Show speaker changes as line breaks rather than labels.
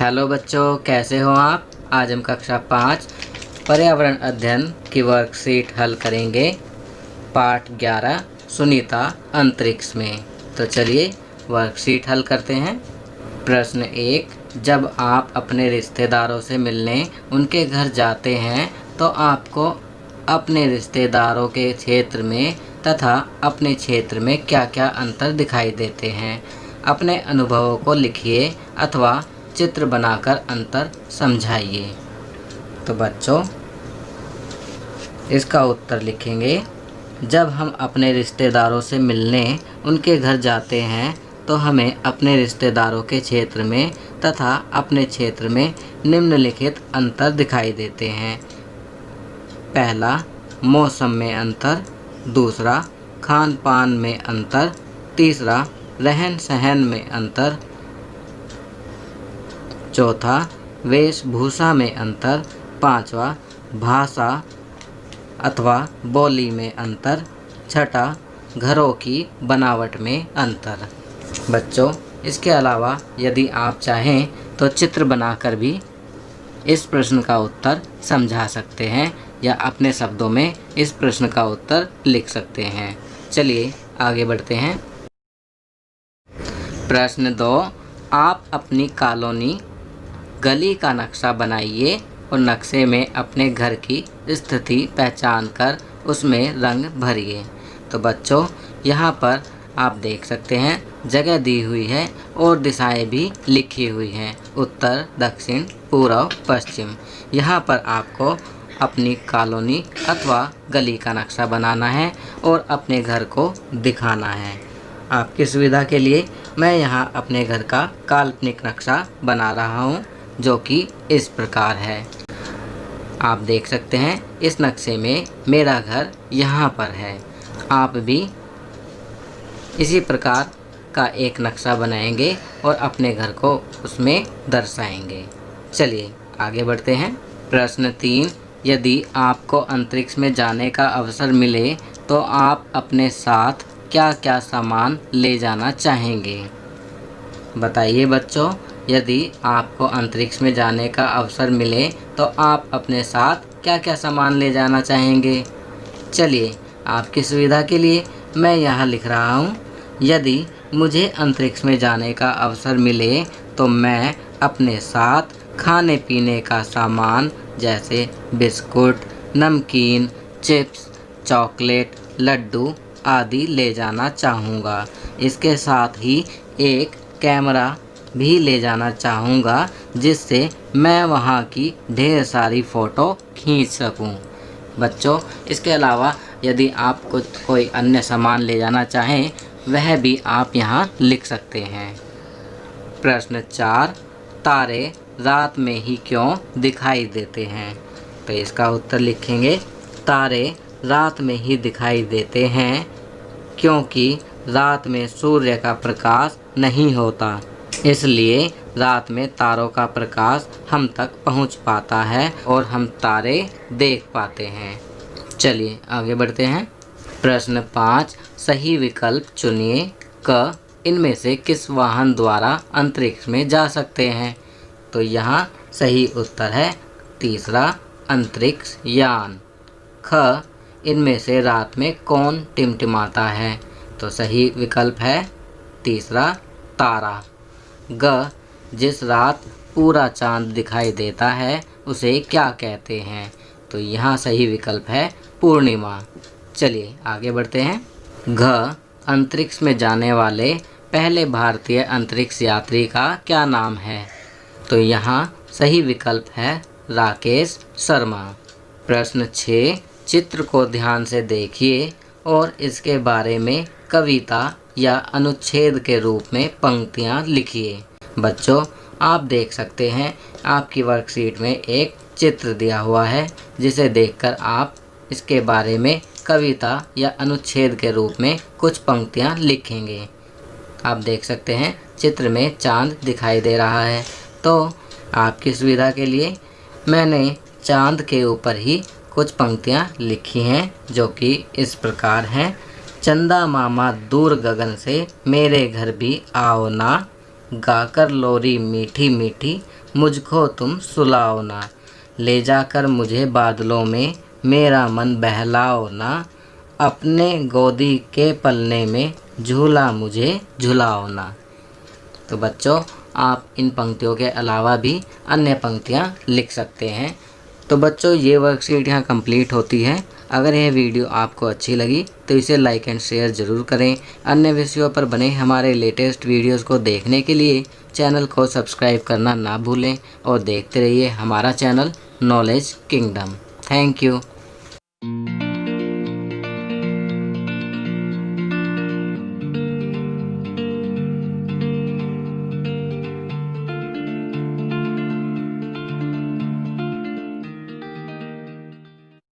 Hello बच्चों, कैसे हो आप। आज हम कक्षा 5 पर्यावरण अध्ययन की वर्कशीट हल करेंगे। पाठ 11 सुनीता अंतरिक्ष में। तो चलिए वर्कशीट हल करते हैं। प्रश्न 1, जब आप अपने रिश्तेदारों से मिलने उनके घर जाते हैं तो आपको अपने रिश्तेदारों के क्षेत्र में तथा अपने क्षेत्र में क्या क्या अंतर दिखाई देते हैं। अपने अनुभवों को लिखिए अथवा चित्र बनाकर अंतर समझाइए। तो बच्चों इसका उत्तर लिखेंगे। जब हम अपने रिश्तेदारों से मिलने उनके घर जाते हैं तो हमें अपने रिश्तेदारों के क्षेत्र में तथा अपने क्षेत्र में निम्नलिखित अंतर दिखाई देते हैं। पहला, मौसम में अंतर। दूसरा, खान पान में अंतर। तीसरा, रहन सहन में अंतर। चौथा, वेशभूषा में अंतर। पांचवा, भाषा अथवा बोली में अंतर। छठा, घरों की बनावट में अंतर। बच्चों इसके अलावा यदि आप चाहें तो चित्र बनाकर भी इस प्रश्न का उत्तर समझा सकते हैं या अपने शब्दों में इस प्रश्न का उत्तर लिख सकते हैं। चलिए आगे बढ़ते हैं। प्रश्न 2, आप अपनी कॉलोनी गली का नक्शा बनाइए और नक्शे में अपने घर की स्थिति पहचान कर उसमें रंग भरिए। तो बच्चों यहाँ पर आप देख सकते हैं जगह दी हुई है और दिशाएं भी लिखी हुई हैं, उत्तर, दक्षिण, पूर्व, पश्चिम। यहाँ पर आपको अपनी कॉलोनी अथवा गली का नक्शा बनाना है और अपने घर को दिखाना है। आपकी सुविधा के लिए मैं यहाँ अपने घर का काल्पनिक नक्शा बना रहा हूँ जो कि इस प्रकार है। आप देख सकते हैं इस नक्शे में मेरा घर यहाँ पर है। आप भी इसी प्रकार का एक नक्शा बनाएंगे और अपने घर को उसमें दर्शाएंगे। चलिए आगे बढ़ते हैं। प्रश्न 3, यदि आपको अंतरिक्ष में जाने का अवसर मिले तो आप अपने साथ क्या क्या सामान ले जाना चाहेंगे। बताइए बच्चों, यदि आपको अंतरिक्ष में जाने का अवसर मिले तो आप अपने साथ क्या क्या सामान ले जाना चाहेंगे। चलिए आपकी सुविधा के लिए मैं यहाँ लिख रहा हूँ। यदि मुझे अंतरिक्ष में जाने का अवसर मिले तो मैं अपने साथ खाने पीने का सामान जैसे बिस्कुट, नमकीन, चिप्स, चॉकलेट, लड्डू आदि ले जाना चाहूँगा। इसके साथ ही एक कैमरा भी ले जाना चाहूँगा जिससे मैं वहाँ की ढेर सारी फ़ोटो खींच सकूँ। बच्चों इसके अलावा यदि आप कोई अन्य सामान ले जाना चाहें वह भी आप यहाँ लिख सकते हैं। प्रश्न 4, तारे रात में ही क्यों दिखाई देते हैं। तो इसका उत्तर लिखेंगे। तारे रात में ही दिखाई देते हैं क्योंकि रात में सूर्य का प्रकाश नहीं होता, इसलिए रात में तारों का प्रकाश हम तक पहुंच पाता है और हम तारे देख पाते हैं। चलिए आगे बढ़ते हैं। प्रश्न 5, सही विकल्प चुनिए। क, इनमें से किस वाहन द्वारा अंतरिक्ष में जा सकते हैं। तो यहाँ सही उत्तर है तीसरा, अंतरिक्ष यान। ख, इनमें से रात में कौन टिमटिमाता है। तो सही विकल्प है तीसरा, तारा। ग, जिस रात पूरा चांद दिखाई देता है उसे क्या कहते हैं। तो यहाँ सही विकल्प है पूर्णिमा। चलिए आगे बढ़ते हैं। घ, अंतरिक्ष में जाने वाले पहले भारतीय अंतरिक्ष यात्री का क्या नाम है। तो यहाँ सही विकल्प है राकेश शर्मा। प्रश्न 6, चित्र को ध्यान से देखिए और इसके बारे में कविता या अनुच्छेद के रूप में पंक्तियाँ लिखिए। बच्चों आप देख सकते हैं आपकी वर्कशीट में एक चित्र दिया हुआ है जिसे देखकर आप इसके बारे में कविता या अनुच्छेद के रूप में कुछ पंक्तियाँ लिखेंगे। आप देख सकते हैं चित्र में चांद दिखाई दे रहा है। तो आपकी सुविधा के लिए मैंने चांद के ऊपर ही कुछ पंक्तियाँ लिखी हैं जो कि इस प्रकार हैं। चंदा मामा दूर गगन से मेरे घर भी आओ ना, गाकर लोरी मीठी मीठी मुझको तुम सुलाओ ना। ले जाकर मुझे बादलों में मेरा मन बहलाओ ना। अपने गोदी के पलने में झूला मुझे झुलाओ ना। तो बच्चों, आप इन पंक्तियों के अलावा भी अन्य पंक्तियाँ लिख सकते हैं। तो बच्चों, ये वर्कशीट यहाँ कंप्लीट होती है। अगर यह वीडियो आपको अच्छी लगी तो इसे लाइक एंड शेयर ज़रूर करें। अन्य विषयों पर बने हमारे लेटेस्ट वीडियोस को देखने के लिए चैनल को सब्सक्राइब करना ना भूलें और देखते रहिए हमारा channel knowledge kingdom. Thank you.